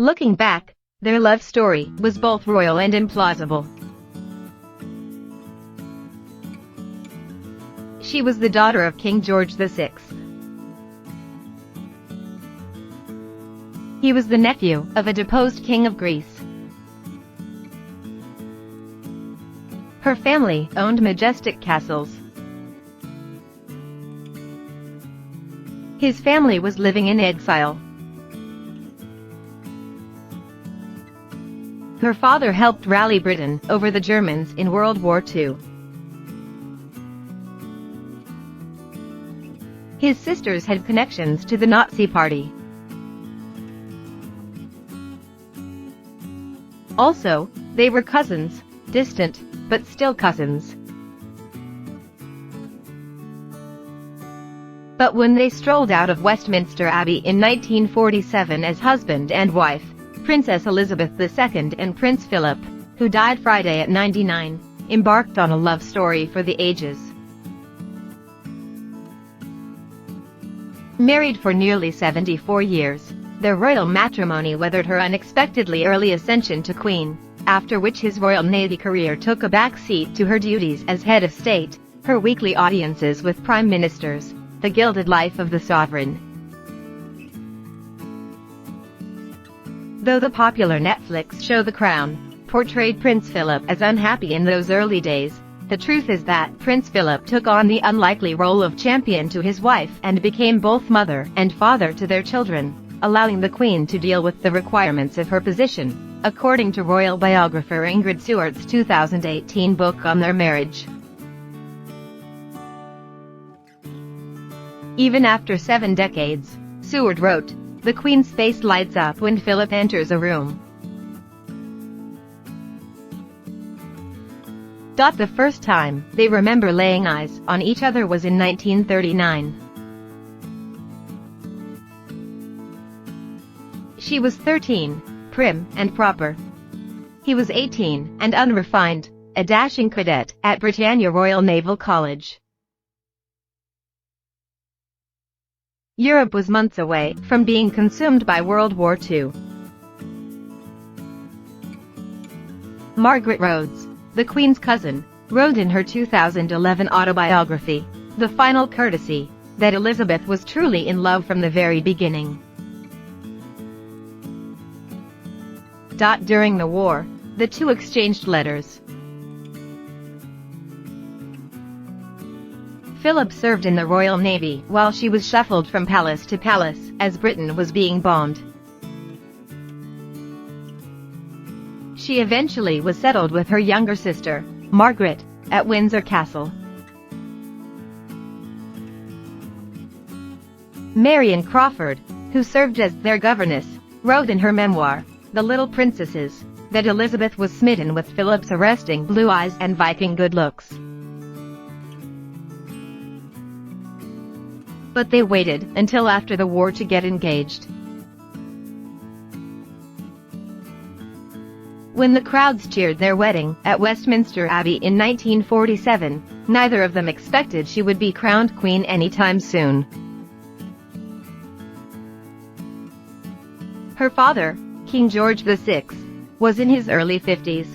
Looking back, their love story was both royal and implausible. She was the daughter of King George VI. He was the nephew of a deposed king of Greece. Her family owned majestic castles. His family was living in exile. Her father helped rally Britain over the Germans in World War II. His sisters had connections to the Nazi Party. Also, they were cousins, distant, but still cousins. But when they strolled out of Westminster Abbey in 1947 as husband and wife, Princess Elizabeth II and Prince Philip, who died Friday at 99, embarked on a love story for the ages. Married for nearly 74 years, their royal matrimony weathered her unexpectedly early ascension to queen, after which his Royal Navy career took a back seat to her duties as head of state, her weekly audiences with prime ministers, the gilded life of the sovereign. Though the popular Netflix show The Crown portrayed Prince Philip as unhappy in those early days, the truth is that Prince Philip took on the unlikely role of champion to his wife and became both mother and father to their children, allowing the Queen to deal with the requirements of her position, according to royal biographer Ingrid Stewart's 2018 book on their marriage. Even after 7 decades, Stewart wrote, the Queen's face lights up when Philip enters a room. The first time they remember laying eyes on each other was in 1939. She was 13, prim and proper. He was 18 and unrefined, a dashing cadet at Britannia Royal Naval College. Europe was months away from being consumed by World War II. Margaret Rhodes, the Queen's cousin, wrote in her 2011 autobiography, The Final Courtesy, that Elizabeth was truly in love from the very beginning. During the war, the two exchanged letters. Philip served in the Royal Navy while she was shuffled from palace to palace as Britain was being bombed. She eventually was settled with her younger sister, Margaret, at Windsor Castle. Marion Crawford, who served as their governess, wrote in her memoir, The Little Princesses, that Elizabeth was smitten with Philip's arresting blue eyes and Viking good looks. But they waited until after the war to get engaged. When the crowds cheered their wedding at Westminster Abbey in 1947, neither of them expected she would be crowned queen anytime soon. Her father, King George VI, was in his early 50s.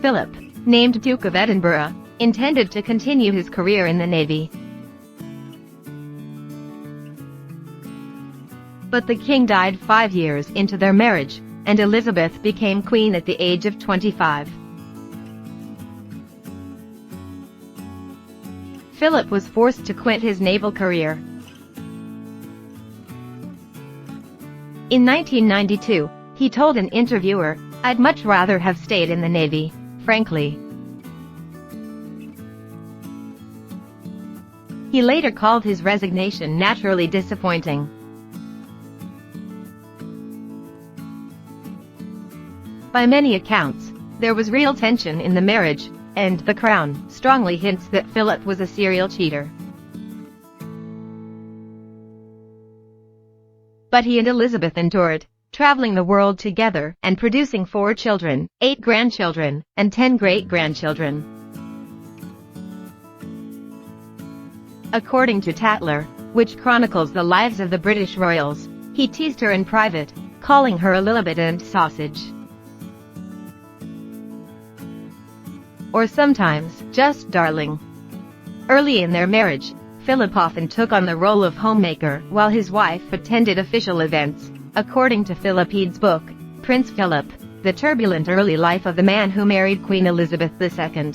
Philip, named Duke of Edinburgh, intended to continue his career in the Navy. But the king died 5 years into their marriage, and Elizabeth became queen at the age of 25. Philip was forced to quit his naval career. In 1992, he told an interviewer, "I'd much rather have stayed in the Navy, frankly." He later called his resignation naturally disappointing. By many accounts, there was real tension in the marriage, and The Crown strongly hints that Philip was a serial cheater. But he and Elizabeth endured, traveling the world together and producing 4 children, 8 grandchildren, and 10 great-grandchildren. According to Tatler, which chronicles the lives of the British royals. He teased her in private, calling her a Lilibet and sausage. Or sometimes, just darling. Early in their marriage, Philip often took on the role of homemaker while his wife attended official events. According to Philippe's book, Prince Philip, The Turbulent Early Life of the Man Who Married Queen Elizabeth II.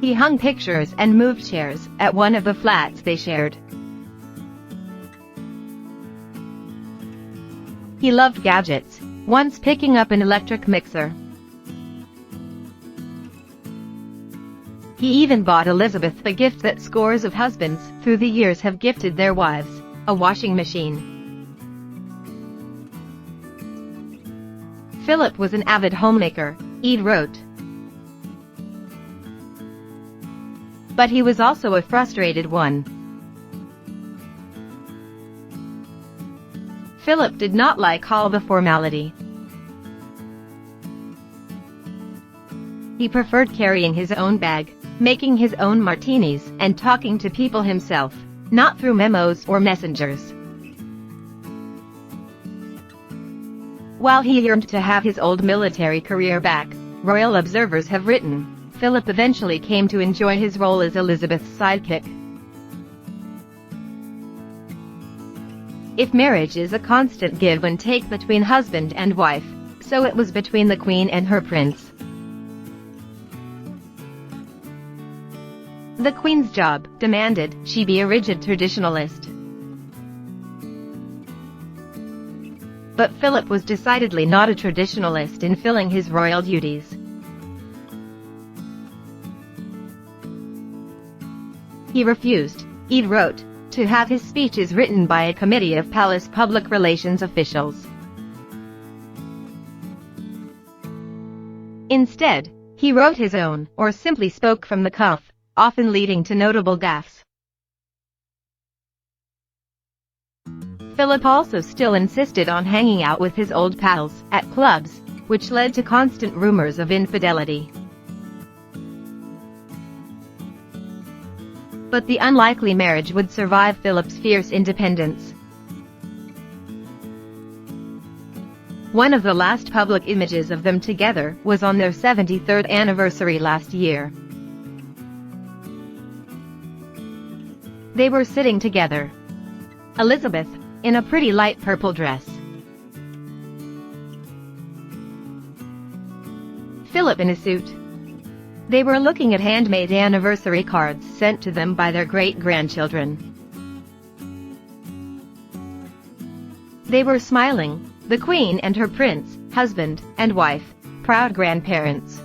He hung pictures and moved chairs at one of the flats they shared. He loved gadgets, once picking up an electric mixer. He even bought Elizabeth the gift that scores of husbands through the years have gifted their wives, a washing machine. Philip was an avid homemaker, Ede wrote. But he was also a frustrated one. Philip did not like all the formality. He preferred carrying his own bag, making his own martinis, and talking to people himself, not through memos or messengers. While he yearned to have his old military career back, royal observers have written, Philip eventually came to enjoy his role as Elizabeth's sidekick. If marriage is a constant give and take between husband and wife, so it was between the Queen and her prince. The Queen's job demanded she be a rigid traditionalist. But Philip was decidedly not a traditionalist in filling his royal duties. He refused, Ede wrote, to have his speeches written by a committee of palace public relations officials. Instead, he wrote his own, or simply spoke from the cuff, often leading to notable gaffes. Philip also still insisted on hanging out with his old pals at clubs, which led to constant rumors of infidelity. But the unlikely marriage would survive Philip's fierce independence. One of the last public images of them together was on their 73rd anniversary last year. They were sitting together. Elizabeth, in a pretty light purple dress. Philip in a suit. They were looking at handmade anniversary cards sent to them by their great-grandchildren. They were smiling, the Queen and her prince, husband and wife, proud grandparents.